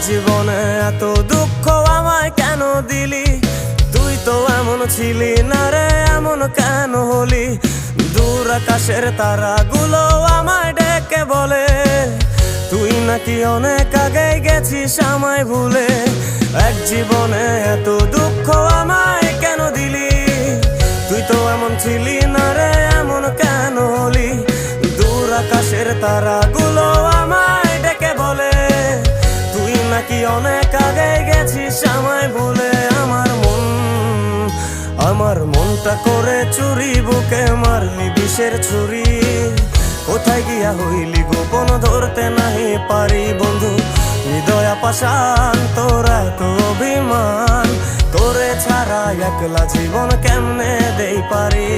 জীবনে এত দুঃখ আমায় কেন দিলি? তুই তো এমন ছিলি না রে, এমন কেন হলি? দূর আকাশের তারাগুলো আমায় ডেকে বলে তুই নাকি অনেক আগে গেছিস আমায় ভুলে। এক জীবনে এত দুঃখ আমায় কেন দিলি? তুই তো এমন ছিলি না রে, এমন কেন হলি? দূর আকাশের তারাগুলো আমায় ডেকে বলে তুই নাকি অনেক আগে গেছিস আমায় ভুলে। আমার মনটা করে চুরি, বুকে মারলি বিষের ছুরি। কোথায় গিয়া হইলি গোপন ধরতে নাহি পারি বন্ধু। হৃদয় পাষাণ তোর এত অভিমান, তোরে ছাড়া একলা জীবন কেমনে দেই পারি?